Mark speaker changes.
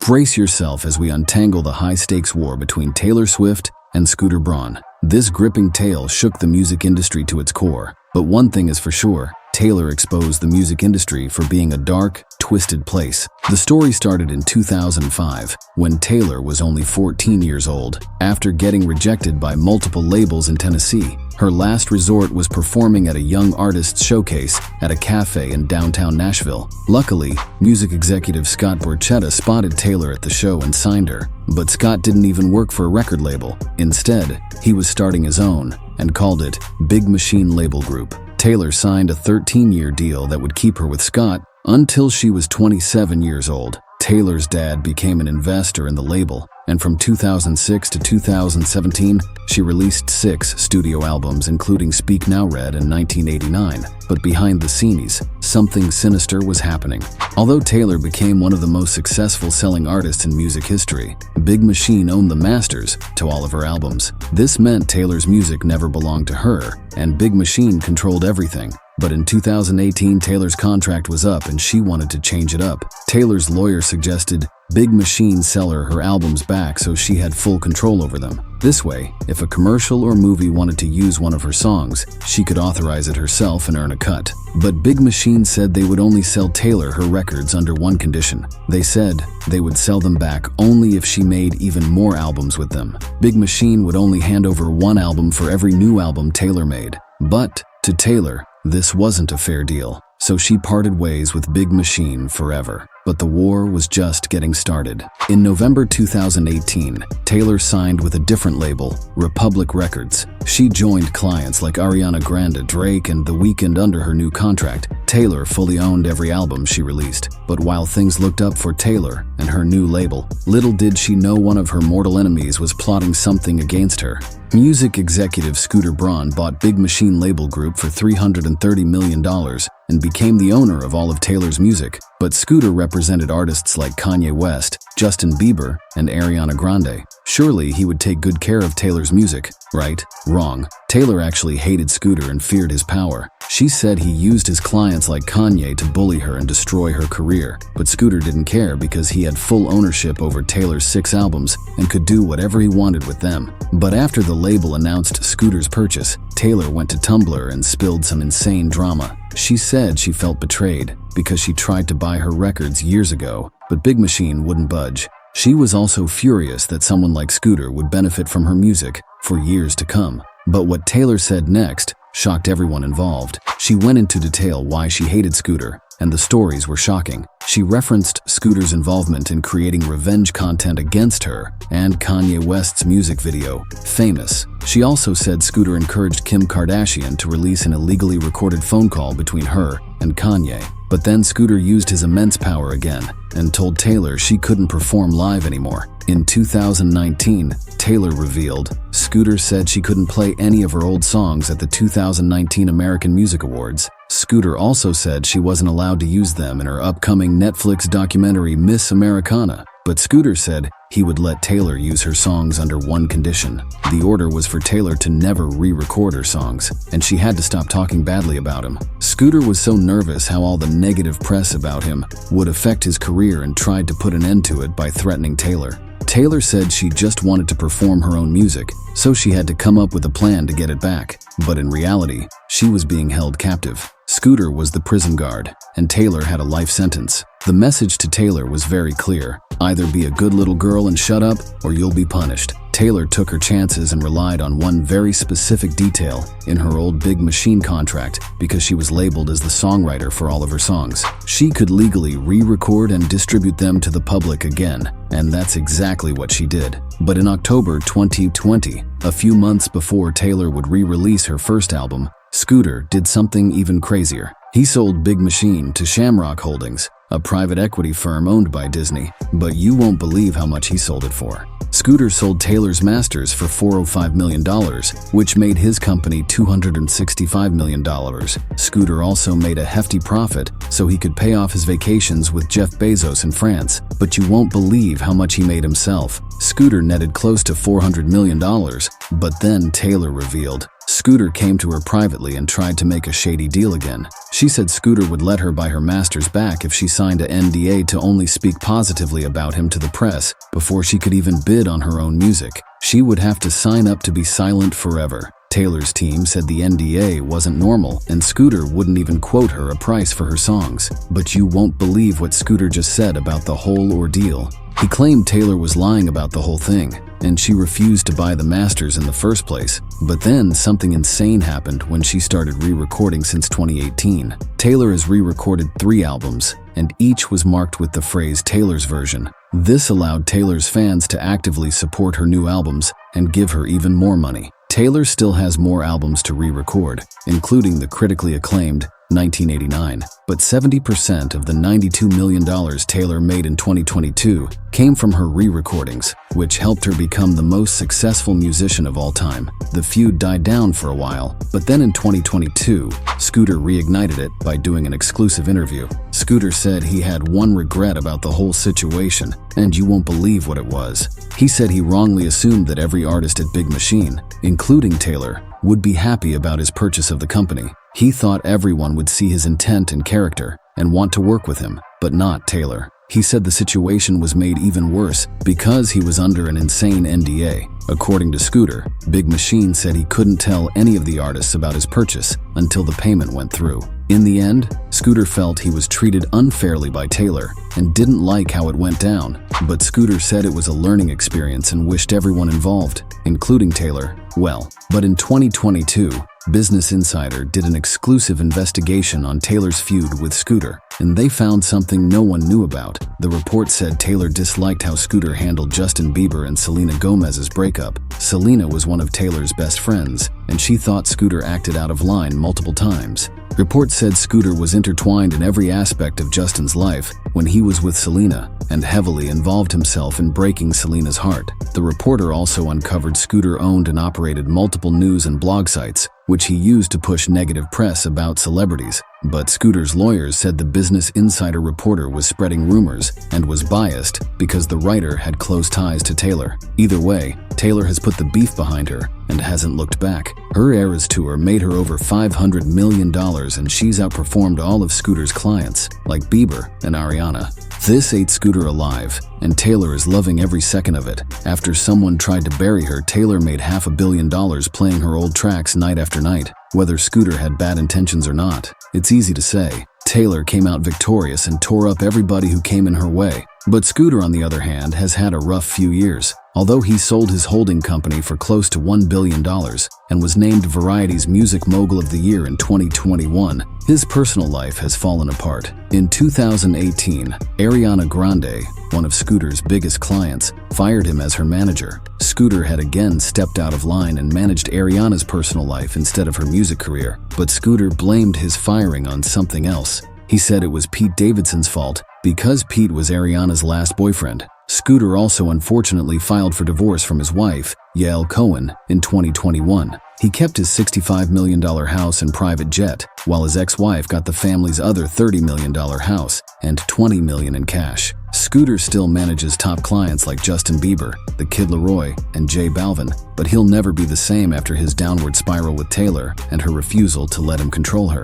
Speaker 1: Brace yourself as we untangle the high-stakes war between Taylor Swift and Scooter Braun. This gripping tale shook the music industry to its core. But one thing is for sure, Taylor exposed the music industry for being a dark, twisted place. The story started in 2005, when Taylor was only 14 years old. After getting rejected by multiple labels in Tennessee, her last resort was performing at a young artists showcase at a cafe in downtown Nashville. Luckily, music executive Scott Borchetta spotted Taylor at the show and signed her. But Scott didn't even work for a record label. Instead, he was starting his own and called it Big Machine Label Group. Taylor signed a 13-year deal that would keep her with Scott until she was 27 years old. Taylor's dad became an investor in the label, and from 2006 to 2017, she released 6 studio albums, including Speak Now Red in 1989. But behind the scenes, something sinister was happening. Although Taylor became one of the most successful selling artists in music history, Big Machine owned the masters to all of her albums. This meant Taylor's music never belonged to her, and Big Machine controlled everything. But in 2018, Taylor's contract was up and she wanted to change it up. Taylor's lawyer suggested Big Machine sell her albums back so she had full control over them. This way, if a commercial or movie wanted to use one of her songs, she could authorize it herself and earn a cut. But Big Machine said they would only sell Taylor her records under one condition. They said they would sell them back only if she made even more albums with them. Big Machine would only hand over one album for every new album Taylor made. But to Taylor, this wasn't a fair deal, so she parted ways with Big Machine forever. But the war was just getting started. In November 2018, Taylor signed with a different label, Republic Records. She joined clients like Ariana Grande, Drake, and The Weeknd under her new contract. Taylor fully owned every album she released. But while things looked up for Taylor and her new label, little did she know one of her mortal enemies was plotting something against her. Music executive Scooter Braun bought Big Machine Label Group for $330 million and became the owner of all of Taylor's music. But Scooter represented artists like Kanye West, Justin Bieber, and Ariana Grande. Surely he would take good care of Taylor's music, right? Wrong. Taylor actually hated Scooter and feared his power. She said he used his clients like Kanye to bully her and destroy her career. But Scooter didn't care because he had full ownership over Taylor's 6 albums and could do whatever he wanted with them. But after the label announced Scooter's purchase, Taylor went to Tumblr and spilled some insane drama. She said she felt betrayed because she tried to buy her records years ago, but Big Machine wouldn't budge. She was also furious that someone like Scooter would benefit from her music for years to come. But what Taylor said next shocked everyone involved. She went into detail why she hated Scooter, and the stories were shocking. She referenced Scooter's involvement in creating revenge content against her and Kanye West's music video, Famous. She also said Scooter encouraged Kim Kardashian to release an illegally recorded phone call between her and Kanye. But then Scooter used his immense power again and told Taylor she couldn't perform live anymore. In 2019, Taylor revealed Scooter said she couldn't play any of her old songs at the 2019 American Music Awards. Scooter also said she wasn't allowed to use them in her upcoming Netflix documentary Miss Americana. But Scooter said he would let Taylor use her songs under one condition. The order was for Taylor to never re-record her songs, and she had to stop talking badly about him. Scooter was so nervous how all the negative press about him would affect his career and tried to put an end to it by threatening Taylor. Taylor said she just wanted to perform her own music, so she had to come up with a plan to get it back. But in reality, she was being held captive. Scooter was the prison guard, and Taylor had a life sentence. The message to Taylor was very clear. Either be a good little girl and shut up, or you'll be punished. Taylor took her chances and relied on one very specific detail in her old Big Machine contract because she was labeled as the songwriter for all of her songs. She could legally re-record and distribute them to the public again, and that's exactly what she did. But in October 2020, a few months before Taylor would re-release her first album, Scooter did something even crazier. He sold Big Machine to Shamrock Holdings, a private equity firm owned by Disney, but you won't believe how much he sold it for. Scooter sold Taylor's masters for $405 million, which made his company $265 million. Scooter also made a hefty profit so he could pay off his vacations with Jeff Bezos in France, but you won't believe how much he made himself. Scooter netted close to $400 million, but then Taylor revealed Scooter came to her privately and tried to make a shady deal again. She said Scooter would let her buy her masters back if she signed a NDA to only speak positively about him to the press before she could even bid on her own music. She would have to sign up to be silent forever. Taylor's team said the NDA wasn't normal and Scooter wouldn't even quote her a price for her songs. But you won't believe what Scooter just said about the whole ordeal. He claimed Taylor was lying about the whole thing, and she refused to buy the masters in the first place. But then something insane happened when she started re-recording since 2018. Taylor has re-recorded 3 albums, and each was marked with the phrase Taylor's version. This allowed Taylor's fans to actively support her new albums and give her even more money. Taylor still has more albums to re-record, including the critically acclaimed 1989, but 70% of the $92 million Taylor made in 2022 came from her re-recordings, which helped her become the most successful musician of all time. The feud died down for a while, but then in 2022, Scooter reignited it by doing an exclusive interview. Scooter said he had one regret about the whole situation, and you won't believe what it was. He said he wrongly assumed that every artist at Big Machine, including Taylor, would be happy about his purchase of the company. He thought everyone would see his intent and character and want to work with him, but not Taylor. He said the situation was made even worse because he was under an insane NDA. According to Scooter, Big Machine said he couldn't tell any of the artists about his purchase until the payment went through. In the end, Scooter felt he was treated unfairly by Taylor and didn't like how it went down, but Scooter said it was a learning experience and wished everyone involved, including Taylor, well. But in 2022, Business Insider did an exclusive investigation on Taylor's feud with Scooter, and they found something no one knew about. The report said Taylor disliked how Scooter handled Justin Bieber and Selena Gomez's breakup. Selena was one of Taylor's best friends, and she thought Scooter acted out of line multiple times. Reports said Scooter was intertwined in every aspect of Justin's life when he was with Selena, and heavily involved himself in breaking Selena's heart. The reporter also uncovered Scooter owned and operated multiple news and blog sites, which he used to push negative press about celebrities. But Scooter's lawyers said the Business Insider reporter was spreading rumors and was biased because the writer had close ties to Taylor. Either way, Taylor has put the beef behind her and hasn't looked back. Her Eras tour made her over $500 million, and she's outperformed all of Scooter's clients, like Bieber and Ariana. This ate Scooter alive, and Taylor is loving every second of it. After someone tried to bury her, Taylor made $500 million playing her old tracks night after night. Whether Scooter had bad intentions or not, it's easy to say. Taylor came out victorious and tore up everybody who came in her way. But Scooter, on the other hand, has had a rough few years. Although he sold his holding company for close to $1 billion and was named Variety's Music Mogul of the Year in 2021, his personal life has fallen apart. In 2018, Ariana Grande, one of Scooter's biggest clients, fired him as her manager. Scooter had again stepped out of line and managed Ariana's personal life instead of her music career, but Scooter blamed his firing on something else. He said it was Pete Davidson's fault because Pete was Ariana's last boyfriend. Scooter also unfortunately filed for divorce from his wife, Yael Cohen, in 2021. He kept his $65 million house and private jet, while his ex-wife got the family's other $30 million house and $20 million in cash. Scooter still manages top clients like Justin Bieber, The Kid Laroi, and J Balvin, but he'll never be the same after his downward spiral with Taylor and her refusal to let him control her.